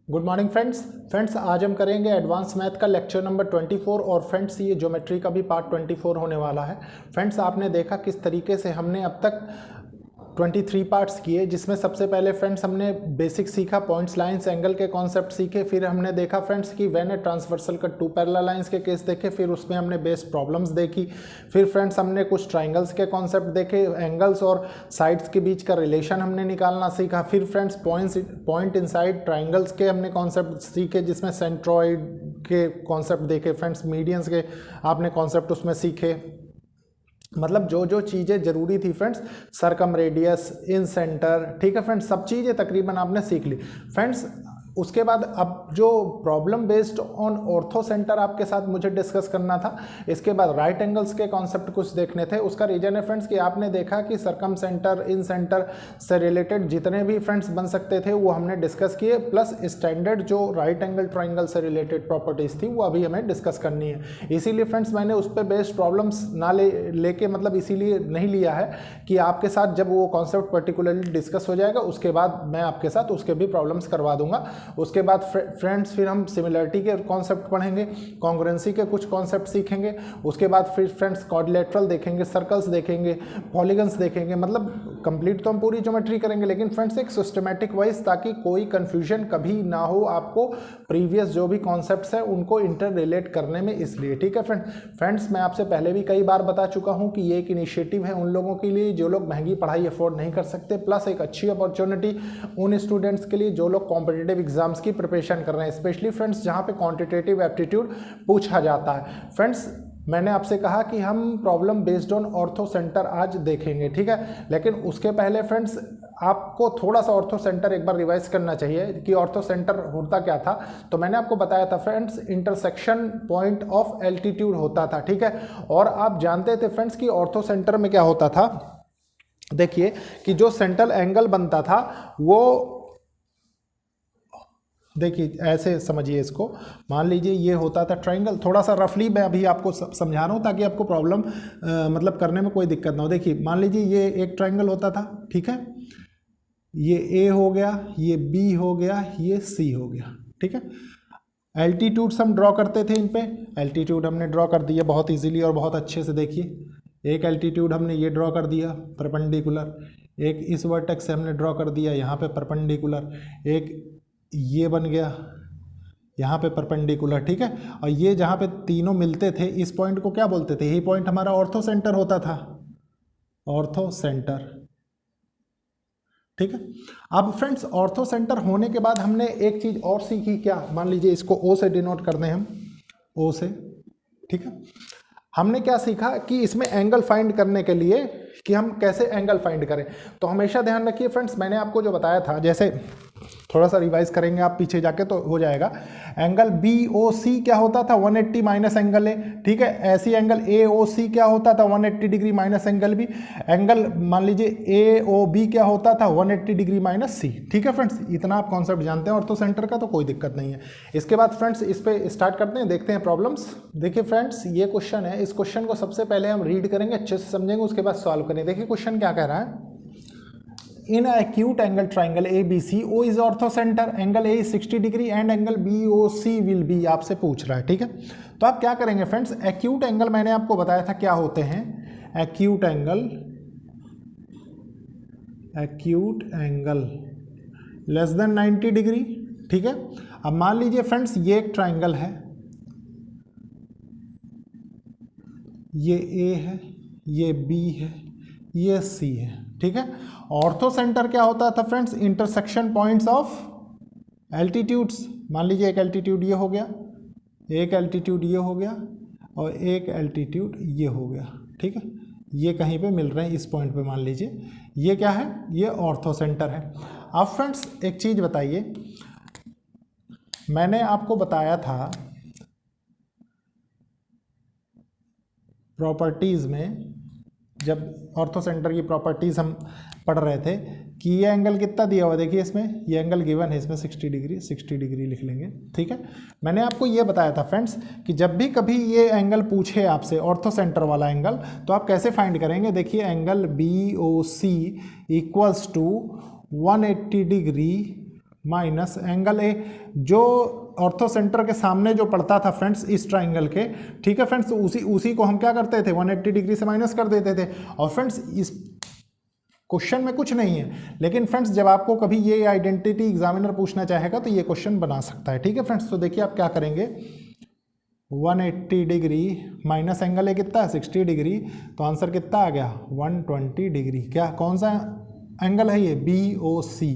Good morning friends आज हम करेंगे एडवांस मैथ का लेक्चर नंबर 24 और फ्रेंड्स ये ज्योमेट्री का भी पार्ट 24 होने वाला है। फ्रेंड्स आपने देखा किस तरीके से हमने अब तक 23 पार्ट्स किए, जिसमें सबसे पहले फ्रेंड्स हमने बेसिक सीखा, पॉइंट्स लाइंस एंगल के कॉन्सेप्ट सीखे। फिर हमने देखा फ्रेंड्स कि when a transversal cut two parallel lines के केस देखे, फिर उसमें हमने बेस्ड प्रॉब्लम्स देखी। फिर फ्रेंड्स हमने कुछ ट्राइंगल्स के कॉन्सेप्ट देखे, एंगल्स और साइड्स के बीच का रिलेशन हमने निकालना सीखा। फिर फ्रेंड्स पॉइंट इनसाइड ट्राइंगल्स के हमने कॉन्सेप्ट सीखे, जिसमें सेंट्रॉइड के कॉन्सेप्ट देखे। फ्रेंड्स मीडियंस के आपने कॉन्सेप्ट उसमें सीखे। मतलब जो जो चीज़ें ज़रूरी थी फ्रेंड्स, सर्कम रेडियस, इन सेंटर, ठीक है फ्रेंड्स, सब चीज़ें तकरीबन आपने सीख ली फ्रेंड्स। उसके बाद अब जो problem based on ortho centre आपके साथ मुझे डिस्कस करना था। इसके बाद राइट एंगल्स के कॉन्सेप्ट कुछ देखने थे। उसका रीजन है फ्रेंड्स कि आपने देखा कि सर्कम सेंटर, इन सेंटर से रिलेटेड जितने भी फ्रेंड्स बन सकते थे वो हमने डिस्कस किए, प्लस स्टैंडर्ड जो राइट एंगल ट्राइंगल से रिलेटेड प्रॉपर्टीज़ थी वो अभी हमें डिस्कस करनी है। इसीलिए फ्रेंड्स मैंने उस पर बेस्ड प्रॉब्लम्स ना लेके मतलब इसीलिए नहीं लिया है कि आपके साथ जब वो कॉन्सेप्ट पर्टिकुलरली डिस्कस हो जाएगा उसके बाद मैं आपके साथ उसके भी प्रॉब्लम्स करवा दूंगा। उसके बाद फ्रेंड्स फिर हम सिमिलरिटी के कॉन्सेप्ट पढ़ेंगे, कॉन्ग्रुएंसी के कुछ कॉन्सेप्ट सीखेंगे। उसके बाद फिर फ्रेंड्स क्वाड्रिलेटरल देखेंगे, सर्कल्स देखेंगे, पॉलीगन्स देखेंगे। मतलब कंप्लीट तो हम पूरी ज्योमेट्री करेंगे, लेकिन फ्रेंड्स एक सिस्टमैटिक वाइज, ताकि कोई कंफ्यूजन कभी ना हो आपको प्रीवियस जो भी कॉन्सेप्ट्स हैं उनको इंटर रिलेट करने में, इसलिए। ठीक है फ्रेंड्स, मैं आपसे पहले भी कई बार बता चुका हूँ कि ये एक इनिशिएटिव है उन लोगों के लिए जो लोग महंगी पढ़ाई अफोर्ड नहीं कर सकते, प्लस एक अच्छी अपॉर्चुनिटी उन स्टूडेंट्स के लिए जो लोग कॉम्पिटिटिव एग्जाम्स की प्रिपरेशन कर रहे हैं, स्पेशली फ्रेंड्स जहां पे क्वांटिटेटिव एप्टीट्यूड पूछा जाता है। फ्रेंड्स मैंने आपसे कहा कि हम problem based on ortho centre आज देखेंगे, ठीक है, लेकिन उसके पहले फ्रेंड्स आपको थोड़ा सा ऑर्थो सेंटर एक बार रिवाइज करना चाहिए कि ऑर्थो सेंटर होता क्या था। तो मैंने आपको बताया था friends, intersection point of altitude होता था, ठीक है। और आप जानते थे फ्रेंड्स कि ऑर्थो सेंटर में क्या होता था। देखिए कि जो सेंट्रल एंगल बनता था वो, देखिए ऐसे समझिए इसको, मान लीजिए ये होता था ट्रायंगल। थोड़ा सा रफली मैं अभी आपको समझा रहा हूँ ताकि आपको प्रॉब्लम मतलब करने में कोई दिक्कत ना हो। देखिए मान लीजिए ये एक ट्रायंगल होता था, ठीक है, ये ए हो गया, ये बी हो गया, ये सी हो गया, ठीक है। एल्टीट्यूड्स हम ड्रॉ करते थे इन पे, एल्टीट्यूड हमने ड्रॉ कर दिया बहुत इजीली और बहुत अच्छे से। देखिए एक एल्टीट्यूड हमने ये ड्रॉ कर दिया परपेंडिकुलर, एक इस वर्टेक्स से हमने ड्रॉ कर दिया यहाँ पे परपेंडिकुलर, एक ये बन गया यहाँ पे परपेंडिकुलर, ठीक है। और ये जहाँ पे तीनों मिलते थे इस पॉइंट को क्या बोलते थे, यही पॉइंट हमारा ऑर्थो सेंटर होता था, ऑर्थो सेंटर, ठीक है। अब फ्रेंड्स ऑर्थो सेंटर होने के बाद हमने एक चीज और सीखी, क्या, मान लीजिए इसको ओ से डिनोट कर दें हम, ओ से, ठीक है। हमने क्या सीखा कि इसमें एंगल फाइंड करने के लिए कि हम कैसे एंगल फाइंड करें। तो हमेशा ध्यान रखिए फ्रेंड्स, मैंने आपको जो बताया था, जैसे थोड़ा सा रिवाइज करेंगे आप पीछे जाके तो हो जाएगा। एंगल बी ओ सी क्या होता था, 180 माइनस एंगल ए, ठीक है। ऐसी एंगल ए ओ सी क्या होता था, 180 degree minus angle B. Angle मान लीजिए ए ओ बी क्या होता था, 180 डिग्री माइनस सी, ठीक है फ्रेंड्स। इतना आप कॉन्सेप्ट जानते हैं ऑर्थो सेंटर का, तो कोई दिक्कत नहीं है। इसके बाद फ्रेंड्स इस पे स्टार्ट करते हैं, देखते हैं प्रॉब्लम्स। देखिए फ्रेंड्स ये क्वेश्चन है, इस क्वेश्चन को सबसे पहले हम रीड करेंगे, अच्छे से समझेंगे, उसके बाद सॉल्व करेंगे। देखिए क्वेश्चन क्या कह रहा है, in a acute angle triangle ABC O is ortho center, angle A is 60 degree and angle BOC will be, आपसे पूछ रहा है, ठीक है। तो आप क्या करेंगे फ्रेंड्स, acute एंगल मैंने आपको बताया था क्या होते हैं, acute angle less than 90 degree, ठीक है। अब मान लीजिए फ्रेंड्स ये एक ट्राइंगल है, ये A है, ये B है, ये C है, ठीक है। ऑर्थो सेंटर क्या होता था friends, intersection points of altitudes. मान लीजिए एक एल्टीट्यूड ये हो गया, एक एल्टीट्यूड ये हो गया और एक एल्टीट्यूड ये हो गया, ठीक है। ये कहीं पे मिल रहे हैं इस पॉइंट पे, मान लीजिए ये क्या है, ये ऑर्थो सेंटर है। अब फ्रेंड्स एक चीज बताइए, मैंने आपको बताया था प्रॉपर्टीज में, जब ऑर्थो सेंटर की प्रॉपर्टीज हम पढ़ रहे थे, कि ये एंगल कितना दिया हुआ, देखिए इसमें ये एंगल गिवन है, इसमें 60 डिग्री, 60 डिग्री लिख लेंगे, ठीक है। मैंने आपको ये बताया था फ्रेंड्स कि जब भी कभी ये एंगल पूछे आपसे ऑर्थो सेंटर वाला एंगल, तो आप कैसे फाइंड करेंगे। देखिए angle BOC equals to 180 degree minus angle A, जो ऑर्थो सेंटर के सामने जो पड़ता था फ्रेंड्स इस ट्राइंगल के, ठीक है फ्रेंड्स, उसी को हम क्या करते थे 180 डिग्री से माइनस कर देते थे। और फ्रेंड्स इस क्वेश्चन में कुछ नहीं है, लेकिन फ्रेंड्स जब आपको कभी ये आइडेंटिटी एग्जामिनर पूछना चाहेगा तो ये क्वेश्चन बना सकता है, ठीक है फ्रेंड्स। तो देखिए आप क्या करेंगे, 180 डिग्री माइनस एंगल ए कितना है 60 डिग्री, तो आंसर कितना आ गया 120 डिग्री। क्या कौन सा एंगल है ये, BOC।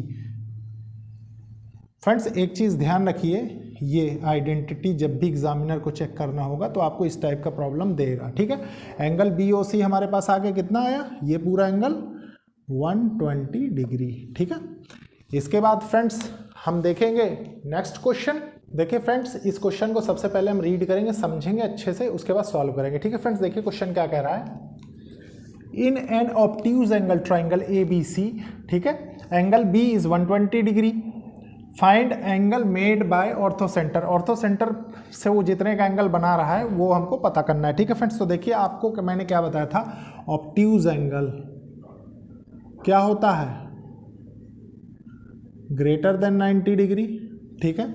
फ्रेंड्स एक चीज़ ध्यान रखिए, ये आइडेंटिटी जब भी एग्जामिनर को चेक करना होगा तो आपको इस टाइप का प्रॉब्लम देगा, ठीक है। एंगल BOC हमारे पास आगे कितना आया, ये पूरा एंगल 120 डिग्री, ठीक है। इसके बाद फ्रेंड्स हम देखेंगे नेक्स्ट क्वेश्चन। देखिए फ्रेंड्स इस क्वेश्चन को सबसे पहले हम रीड करेंगे, समझेंगे अच्छे से, उसके बाद सॉल्व करेंगे, ठीक है फ्रेंड्स। देखिए क्वेश्चन क्या कह रहा है, in an obtuse angle triangle ABC, ठीक है, angle B is 120 degree, find angle made bye ortho centre. Ortho centre से वो जितने का एंगल बना रहा है वो हमको पता करना है, ठीक है फ्रेंड्स। तो देखिए आपको मैंने क्या बताया था, ऑब्ट्यूज एंगल क्या होता है, ग्रेटर देन 90 डिग्री, ठीक है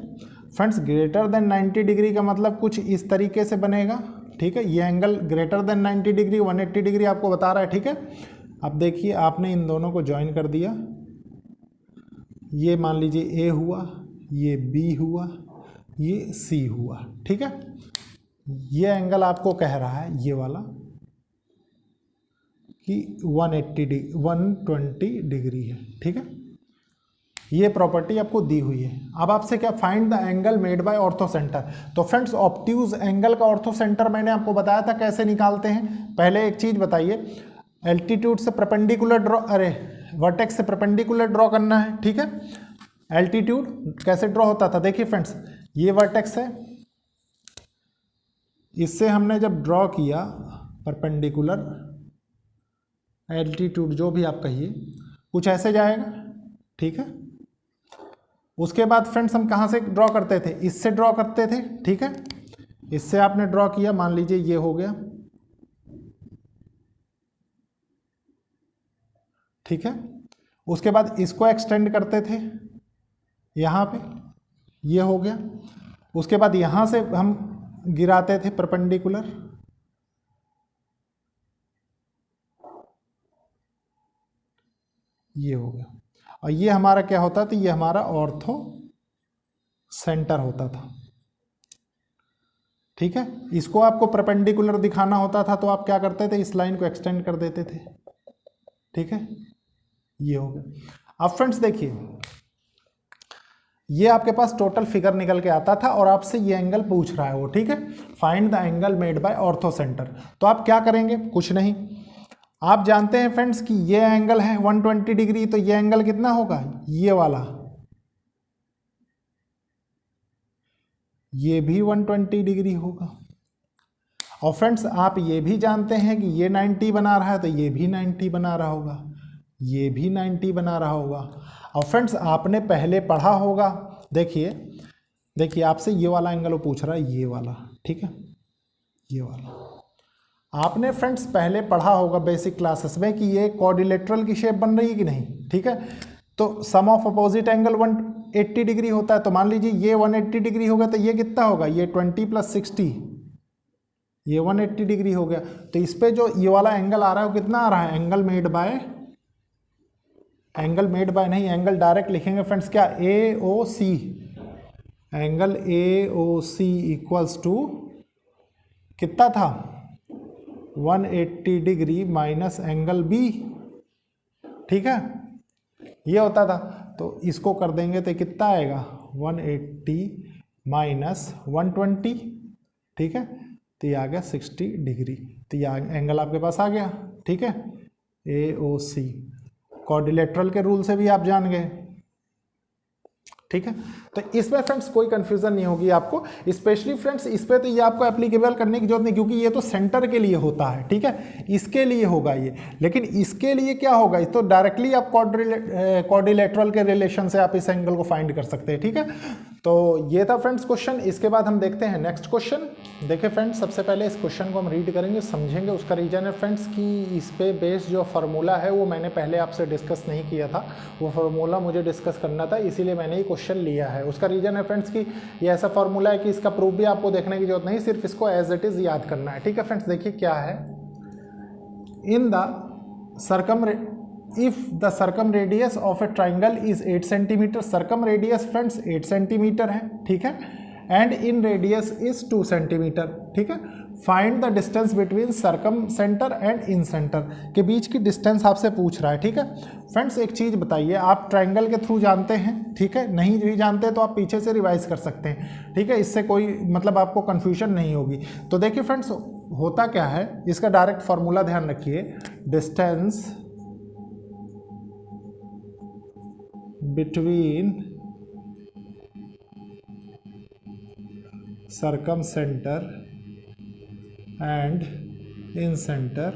फ्रेंड्स। ग्रेटर देन 90 डिग्री का मतलब कुछ इस तरीके से बनेगा, ठीक है। ये angle greater than 90 degree 180 degree आपको बता रहा है, ठीक है। अब देखिए आपने इन दोनों को ज्वाइन कर दिया, ये मान लीजिए A हुआ, ये B हुआ, ये C हुआ, ठीक है। ये एंगल आपको कह रहा है ये वाला कि 120 डिग्री है, ठीक है। ये प्रॉपर्टी आपको दी हुई है। अब आपसे क्या, find the angle made bye ortho centre. तो फ्रेंड्स ऑब्ट्यूज एंगल का ऑर्थो सेंटर मैंने आपको बताया था कैसे निकालते हैं। पहले एक चीज बताइए, एल्टीट्यूड से परपेंडिकुलर ड्रॉ, अरे वर्टेक्स से परपेंडिकुलर ड्रॉ करना है, ठीक है। एल्टीट्यूड कैसे ड्रॉ होता था, देखिए फ्रेंड्स ये वर्टेक्स है, इससे हमने जब ड्रॉ किया परपेंडिकुलर, एल्टीट्यूड जो भी आप कहिए, कुछ ऐसे जाएगा, ठीक है। उसके बाद फ्रेंड्स हम कहाँ से ड्रॉ करते थे, इससे ड्रॉ करते थे, ठीक है। इससे आपने ड्रॉ किया, मान लीजिए ये हो गया, ठीक है। उसके बाद इसको एक्सटेंड करते थे यहाँ पे, ये हो गया। उसके बाद यहाँ से हम गिराते थे परपेंडिकुलर, ये हो गया। और ये हमारा क्या होता था, ये हमारा ऑर्थो सेंटर होता था, ठीक है। इसको आपको परपेंडिकुलर दिखाना होता था तो आप क्या करते थे, इस लाइन को एक्सटेंड कर देते थे, ठीक है। ये हो गया। अब फ्रेंड्स देखिए ये आपके पास टोटल फिगर निकल के आता था और आपसे ये एंगल पूछ रहा है वो, ठीक है। Find the angle made bye ortho centre. तो आप क्या करेंगे, कुछ नहीं, आप जानते हैं फ्रेंड्स कि ये एंगल है 120 डिग्री, तो ये एंगल कितना होगा, ये वाला, ये भी 120 डिग्री होगा। और फ्रेंड्स आप ये भी जानते हैं कि ये 90 बना रहा है तो ये भी 90 बना रहा होगा, ये भी 90 बना रहा होगा। और फ्रेंड्स आपने पहले पढ़ा होगा, देखिए आपसे ये वाला एंगल वो पूछ रहा है, ये वाला, ठीक है, ये वाला आपने फ्रेंड्स पहले पढ़ा होगा बेसिक क्लासेस में कि ये क्वाड्रिलेटरल की शेप बन रही है कि नहीं, ठीक है। तो सम ऑफ अपोजिट एंगल 180 डिग्री होता है, तो मान लीजिए ये 180 डिग्री होगा तो ये कितना होगा, ये 20 + 60, ये 180 डिग्री हो गया। तो इस पे जो ये वाला एंगल आ रहा है वो कितना आ रहा है, एंगल मेड बाय नहीं, एंगल डायरेक्ट लिखेंगे फ्रेंड्स क्या, AOC, angle AOC equals to कितना था 180 डिग्री माइनस एंगल B, ठीक है, ये होता था। तो इसको कर देंगे तो कितना आएगा 180 माइनस 120, ठीक है, तो ये आ गया 60 डिग्री। तो ये एंगल आपके पास आ गया, ठीक है, AOC। क्वाड्रिलेटरल के रूल से भी आप जान गए, ठीक है। तो इसमें फ्रेंड्स कोई कंफ्यूजन नहीं होगी आपको, स्पेशली फ्रेंड्स इस पे तो ये आपको एप्लीकेबल करने की जरूरत नहीं, क्योंकि ये तो सेंटर के लिए होता है, ठीक है, इसके लिए होगा ये। लेकिन इसके लिए क्या होगा, इस तो डायरेक्टली आप क्वाड्रिलेटरल के रिलेशन से आप इस एंगल को फाइंड कर सकते हैं, ठीक है। तो ये था फ्रेंड्स क्वेश्चन। इसके बाद हम देखते हैं नेक्स्ट क्वेश्चन। देखिए फ्रेंड्स, सबसे पहले इस क्वेश्चन को हम रीड करेंगे, समझेंगे। उसका रीजन है फ्रेंड्स कि इस पे बेस्ड जो फार्मूला है वो मैंने पहले आपसे डिस्कस नहीं किया था, वो फार्मूला मुझे डिस्कस करना था, इसीलिए मैंने ये क्वेश्चन लिया है। उसका रीजन है फ्रेंड्स कि ये ऐसा फार्मूला है कि इसका प्रूफ भी आपको देखने की जरूरत नहीं, सिर्फ इसको एज इट इज़ याद करना है। ठीक है फ्रेंड्स, देखिए क्या है। In the if the circumradius of a triangle is 8 cm, circumradius friends 8 centimetre है, ठीक है, and in radius is 2 centimetre, ठीक है। Find the distance between circum centre and in centre, के बीच की डिस्टेंस आपसे पूछ रहा है, ठीक है। फ्रेंड्स एक चीज़ बताइए, आप ट्राइंगल के थ्रू जानते हैं, ठीक है, नहीं भी जानते तो आप पीछे से रिवाइज कर सकते हैं, ठीक है, इससे कोई मतलब आपको कन्फ्यूजन नहीं होगी। तो देखिए फ्रेंड्स, होता क्या है, इसका डायरेक्ट फार्मूला ध्यान रखिए, distance between circumcenter and in center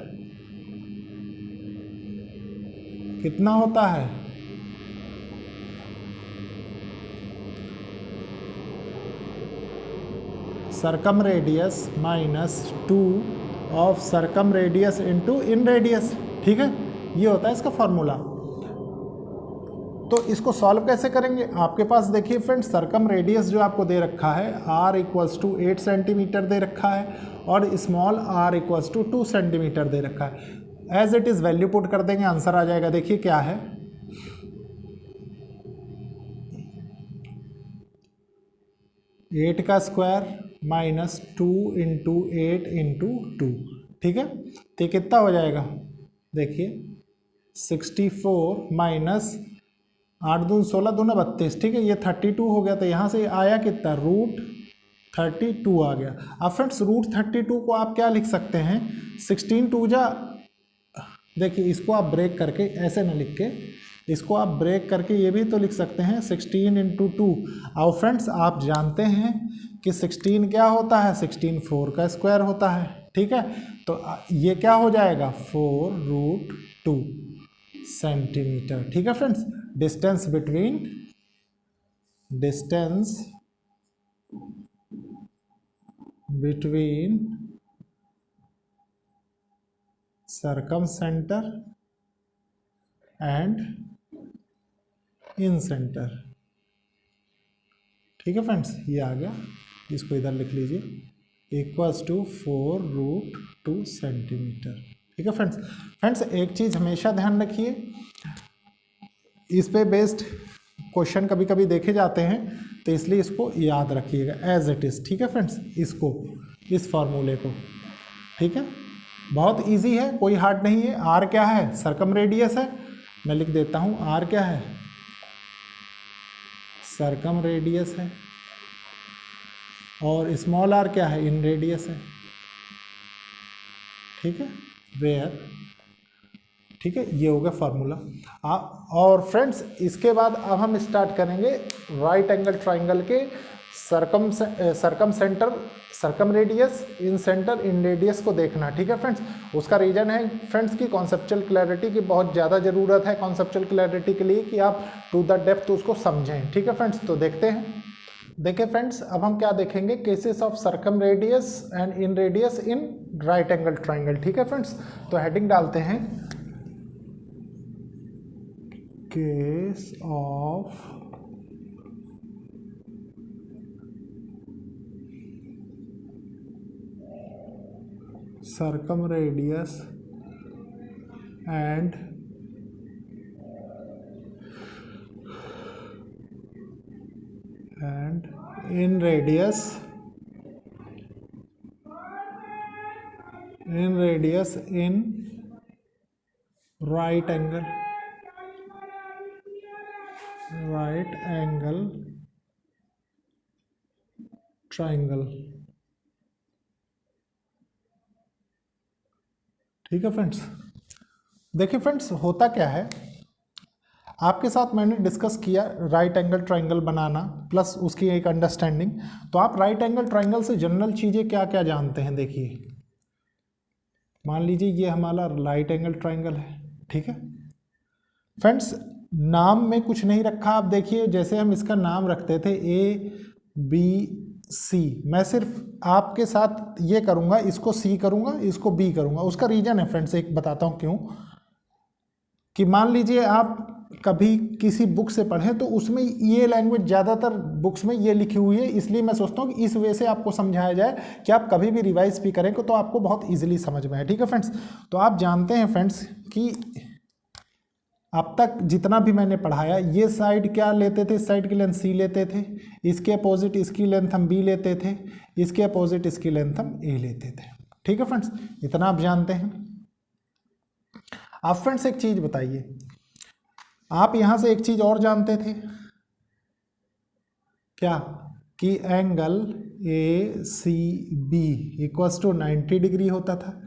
कितना होता है, circum radius minus 2 of circum radius into in radius, ठीक है, ये होता है इसका फॉर्मूला। तो इसको सॉल्व कैसे करेंगे, आपके पास देखिए फ्रेंड्स, सर्कम रेडियस जो आपको दे रखा है r इक्वल्स टू 8 सेंटीमीटर दे रखा है, और small r equals to 2 centimetre दे रखा है। As it is value put कर देंगे, आंसर आ जाएगा। देखिए क्या है, 8 का स्क्वायर माइनस 2 इंटू 8 इंटू 2, ठीक है, तो कितना हो जाएगा, देखिए 64 माइनस 8 दूनी 16 दूना 32, ठीक है, ये 32 हो गया। तो यहाँ से आया कितना, √32 आ गया। अब फ्रेंड्स √32 को आप क्या लिख सकते हैं, 16 2 जा, देखिए इसको आप ब्रेक करके ऐसे ना लिख के, इसको आप ब्रेक करके ये भी तो लिख सकते हैं 16 इंटू 2। और फ्रेंड्स आप जानते हैं कि 16 क्या होता है, 16 4 का स्क्वायर होता है, ठीक है। तो ये क्या हो जाएगा, 4√2 सेंटीमीटर, ठीक है friends. Distance between circum centre and in centre, ठीक है फ्रेंड्स, ये आ गया, इसको इधर लिख लीजिए, इक्वल्स टू 4√2 सेंटीमीटर, ठीक है फ्रेंड्स। फ्रेंड्स एक चीज़ हमेशा ध्यान रखिए, इस पे बेस्ड क्वेश्चन कभी कभी देखे जाते हैं, तो इसलिए इसको याद रखिएगा एज इट इज़, ठीक है फ्रेंड्स, इसको, इस फार्मूले को, ठीक है, बहुत इजी है, कोई हार्ड नहीं है। आर क्या है, सर्कम रेडियस है, मैं लिख देता हूँ, आर क्या है, सर्कम रेडियस है, और स्मॉल आर क्या है, इन रेडियस है, ठीक है, वेयर, ठीक है, ये हो गया फार्मूला। और फ्रेंड्स इसके बाद अब हम स्टार्ट करेंगे राइट एंगल ट्राइंगल के सर्कम सेंटर, सर्कम रेडियस, इन सेंटर, इन रेडियस को देखना, ठीक है फ्रेंड्स। उसका रीजन है फ्रेंड्स की कॉन्सेप्चुअल क्लैरिटी की बहुत ज़्यादा ज़रूरत है कॉन्सेप्चुअल क्लैरिटी के लिए, कि आप टू द डेप्थ उसको समझें, ठीक है फ्रेंड्स। तो देखते हैं, देखिए फ्रेंड्स अब हम क्या देखेंगे, cases of circum radius and in radius in right angle triangle, ठीक है फ्रेंड्स। तो हेडिंग डालते हैं, case of circumradius and in radius in right angle triangle, ठीक है फ्रेंड्स। देखिए फ्रेंड्स होता क्या है, आपके साथ मैंने डिस्कस किया राइट एंगल ट्राइंगल बनाना प्लस उसकी एक अंडरस्टैंडिंग। तो आप राइट एंगल ट्राइंगल से जनरल चीज़ें क्या क्या जानते हैं, देखिए मान लीजिए ये हमारा राइट एंगल ट्राइंगल है, ठीक है फ्रेंड्स। नाम में कुछ नहीं रखा। आप देखिए जैसे हम इसका नाम रखते थे ABC, मैं सिर्फ आपके साथ ये करूँगा, इसको C करूँगा, इसको B करूँगा। उसका रीज़न है फ्रेंड्स, एक बताता हूँ क्यों। कि मान लीजिए आप कभी किसी बुक से पढ़ें तो उसमें ये लैंग्वेज ज़्यादातर बुक्स में ये लिखी हुई है, इसलिए मैं सोचता हूँ कि इस वे से आपको समझाया जाए कि आप कभी भी रिवाइज भी करें तो आपको बहुत ईजिली समझ में आए। ठीक है फ्रेंड्स, तो आप जानते हैं फ्रेंड्स कि अब तक जितना भी मैंने पढ़ाया, ये साइड क्या लेते थे, इस साइड की लेंथ C लेते थे, इसके अपोजिट इसकी लेंथ हम B लेते थे, इसके अपोजिट इसकी लेंथ हम A लेते थे। ठीक है फ्रेंड्स, इतना आप जानते हैं। आप फ्रेंड्स एक चीज़ बताइए, आप यहाँ से एक चीज़ और जानते थे क्या, कि angle ACB equals to 90 degree होता था,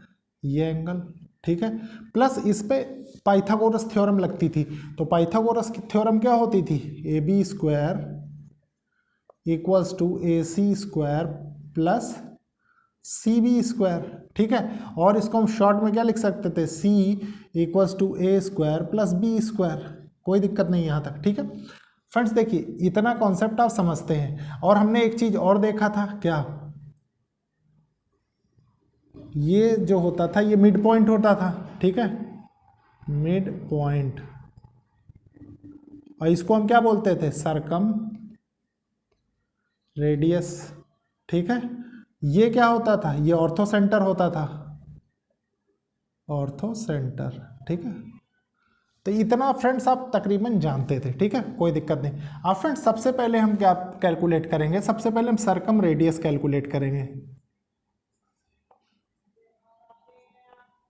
ये एंगल। ठीक है, प्लस इस पे पाइथागोरस थ्योरम लगती थी। तो पाइथागोरस की थ्योरम क्या होती थी, AB square equals to AC square plus CB square. ठीक है, और इसको हम शॉर्ट में क्या लिख सकते थे, C equals to A square plus B square. कोई दिक्कत नहीं यहाँ तक। ठीक है फ्रेंड्स, देखिए इतना कॉन्सेप्ट आप समझते हैं। और हमने एक चीज और देखा था, क्या, ये जो होता था ये मिड पॉइंट होता था। ठीक है, मिड पॉइंट, और इसको हम क्या बोलते थे, सरकम रेडियस। ठीक है, ये क्या होता था, ये ऑर्थो सेंटर होता था, ऑर्थो सेंटर। ठीक है, तो इतना फ्रेंड्स आप तकरीबन जानते थे। ठीक है, कोई दिक्कत नहीं। अब फ्रेंड्स सबसे पहले हम क्या कैलकुलेट करेंगे, सबसे पहले हम सरकम रेडियस कैलकुलेट करेंगे।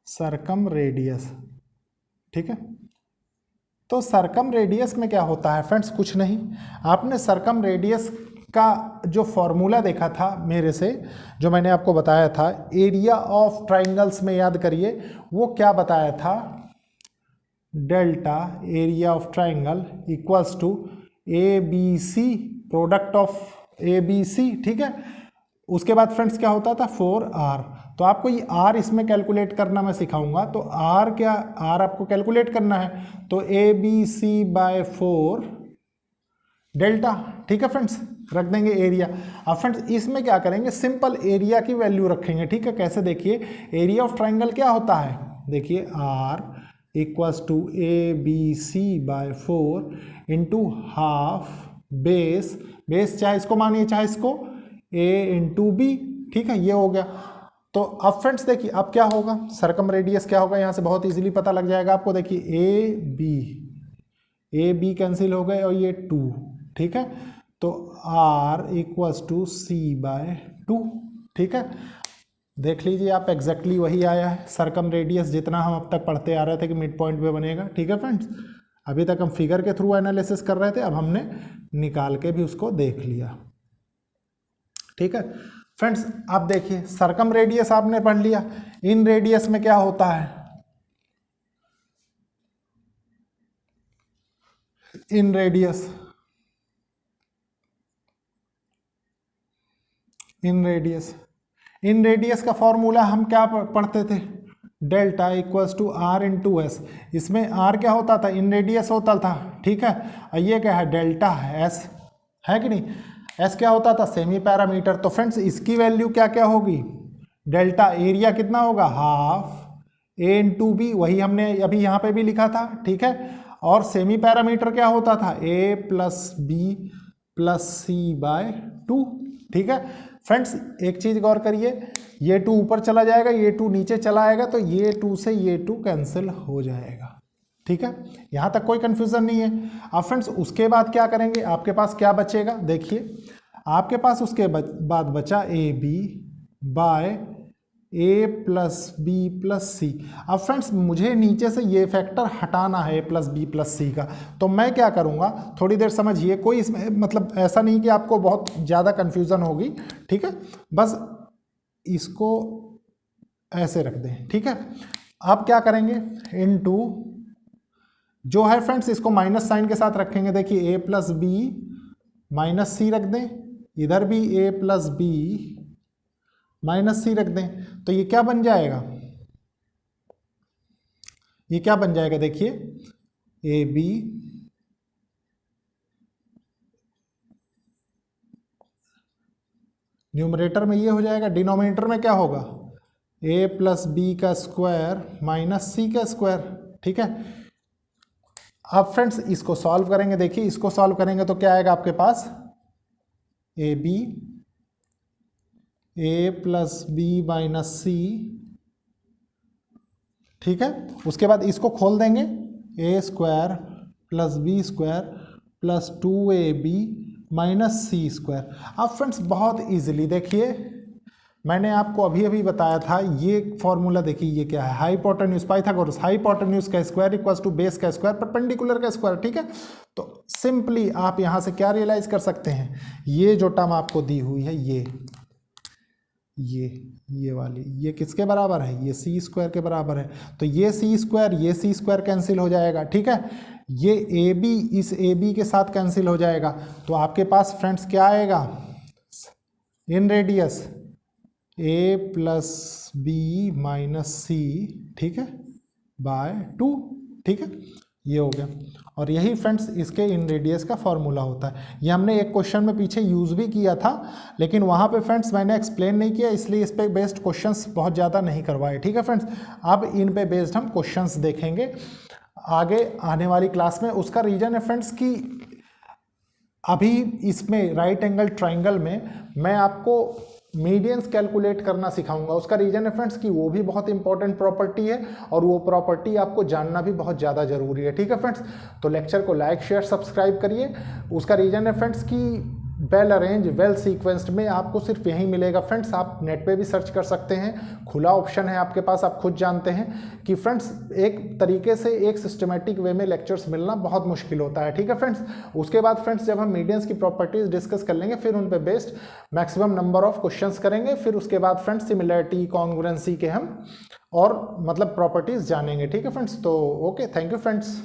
सरकम रेडियस, ठीक है, तो सरकम रेडियस में क्या होता है फ्रेंड्स, कुछ नहीं। आपने सरकम रेडियस का जो फॉर्मूला देखा था मेरे से, जो मैंने आपको बताया था एरिया ऑफ ट्राइंगल्स में, याद करिए वो क्या बताया था, delta area of triangle equals to ABC product of ABC। ठीक है, उसके बाद फ्रेंड्स क्या होता था, 4R। तो आपको ये R इसमें कैलकुलेट करना मैं सिखाऊंगा। तो R क्या, R आपको कैलकुलेट करना है, तो ABC/4 डेल्टा। ठीक है फ्रेंड्स, रख देंगे एरिया। अब फ्रेंड्स इसमें क्या करेंगे, सिंपल एरिया की वैल्यू रखेंगे। ठीक है, कैसे, देखिए एरिया ऑफ ट्राइंगल क्या होता है, देखिए R equals to ABC/4 into half base, base चाहे इसको मानिए चाहे इसको, A इंटू B। ठीक है, ये हो गया। तो अब फ्रेंड्स देखिए अब क्या होगा, सरकम रेडियस क्या होगा, यहाँ से बहुत इजीली पता लग जाएगा आपको। देखिए ए बी कैंसिल हो गए और ये 2। ठीक है, तो R इक्वल्स टू C/2। ठीक है, देख लीजिए आप, एग्जैक्टली वही आया है सरकम रेडियस जितना हम अब तक पढ़ते आ रहे थे कि मिड पॉइंट पे बनेगा। ठीक है फ्रेंड्स, अभी तक हम फिगर के थ्रू एनालिसिस कर रहे थे, अब हमने निकाल के भी उसको देख लिया। ठीक है फ्रेंड्स, अब देखिए सरकम रेडियस आपने पढ़ लिया, इन रेडियस में क्या होता है, इन रेडियस, इन रेडियस का फॉर्मूला हम क्या पढ़ते थे, delta equals to R into S. इसमें R क्या होता था, इन रेडियस होता था। ठीक है, और ये क्या है, डेल्टा है, S है कि नहीं, S क्या होता था, सेमी पैरामीटर। तो फ्रेंड्स इसकी वैल्यू क्या क्या होगी, डेल्टा एरिया कितना होगा, हाफ A इंटू B, वही हमने अभी यहाँ पे भी लिखा था। ठीक है, और सेमी पैरामीटर क्या होता था, A plus B plus C/2। ठीक है फ्रेंड्स, एक चीज गौर करिए, ये 2 ऊपर चला जाएगा, ये 2 नीचे चला आएगा, तो ये 2 से ये 2 कैंसिल हो जाएगा। ठीक है, यहां तक कोई कंफ्यूजन नहीं है। अब फ्रेंड्स उसके बाद क्या करेंगे, आपके पास क्या बचेगा, देखिए आपके पास उसके बाद बचा A plus B plus C। अब फ्रेंड्स मुझे नीचे से ये फैक्टर हटाना है A plus B plus C का, तो मैं क्या करूँगा, थोड़ी देर समझिए, कोई इसमें मतलब ऐसा नहीं कि आपको बहुत ज़्यादा कन्फ्यूज़न होगी। ठीक है, बस इसको ऐसे रख दें। ठीक है, अब क्या करेंगे, इनटू जो है फ्रेंड्स इसको माइनस साइन के साथ रखेंगे। देखिए A plus B minus C रख दें, इधर भी A plus B minus C रख दें, तो ये क्या बन जाएगा, ये क्या बन जाएगा, देखिए AB न्यूमरेटर में ये हो जाएगा, डिनोमिनेटर में क्या होगा, a प्लस बी का स्क्वायर माइनस सी का स्क्वायर, ठीक है। अब फ्रेंड्स इसको सॉल्व करेंगे, देखिए इसको सॉल्व करेंगे तो क्या आएगा आपके पास, A B A plus B minus C, ठीक है। उसके बाद इसको खोल देंगे, A square plus B square plus 2ab minus C square. अब फ्रेंड्स बहुत इजीली देखिए, मैंने आपको अभी अभी बताया था ये फॉर्मूला, देखिए ये क्या है, हाइपोटेन्यूज पाइथागोरस, हाइपोटेन्यूज का स्क्वायर इक्वल्स टू बेस का स्क्वायर परपेंडिकुलर का स्क्वायर, ठीक है। तो सिंपली आप यहाँ से क्या रियलाइज कर सकते हैं, ये जो टर्म आपको दी हुई है ये वाली, ये किसके बराबर है, ये सी स्क्वायर के बराबर है। तो ये सी स्क्वायर कैंसिल हो जाएगा, ठीक है। ये ए बी इस ए बी के साथ कैंसिल हो जाएगा, तो आपके पास फ्रेंड्स क्या आएगा, inradius A plus B minus C, ठीक है, बाय 2, ठीक है, ये हो गया। और यही फ्रेंड्स इसके इन रेडियस का फॉर्मूला होता है। ये हमने एक क्वेश्चन में पीछे यूज़ भी किया था, लेकिन वहाँ पे फ्रेंड्स मैंने एक्सप्लेन नहीं किया, इसलिए इस पे बेस्ड क्वेश्चंस बहुत ज़्यादा नहीं करवाए, ठीक है फ्रेंड्स। अब इन पे बेस्ड हम क्वेश्चंस देखेंगे आगे आने वाली क्लास में। उसका रीज़न है फ्रेंड्स कि अभी इसमें राइट एंगल ट्राइंगल में मैं आपको मीडियंस कैलकुलेट करना सिखाऊंगा। उसका रीज़न है फ्रेंड्स कि वो भी बहुत इंपॉर्टेंट प्रॉपर्टी है और वो प्रॉपर्टी आपको जानना भी बहुत ज़्यादा ज़रूरी है, ठीक है फ्रेंड्स। तो लेक्चर को लाइक शेयर सब्सक्राइब करिए। उसका रीज़न है फ्रेंड्स कि वेल अरेंज वेल सीक्वेंस्ड में आपको सिर्फ यही मिलेगा फ्रेंड्स। आप नेट पे भी सर्च कर सकते हैं, खुला ऑप्शन है आपके पास, आप खुद जानते हैं कि फ्रेंड्स एक तरीके से एक सिस्टमेटिक वे में लेक्चर्स मिलना बहुत मुश्किल होता है, ठीक है फ्रेंड्स। उसके बाद फ्रेंड्स जब हम मीडियंस की प्रॉपर्टीज डिस्कस कर लेंगे, फिर उन पे based maximum number of questions करेंगे। फिर उसके बाद फ्रेंड्स सिमिलरिटी कॉन्ग्रुएंसी के हम और मतलब प्रॉपर्टीज जानेंगे, ठीक है फ्रेंड्स। तो ओके, थैंक यू फ्रेंड्स।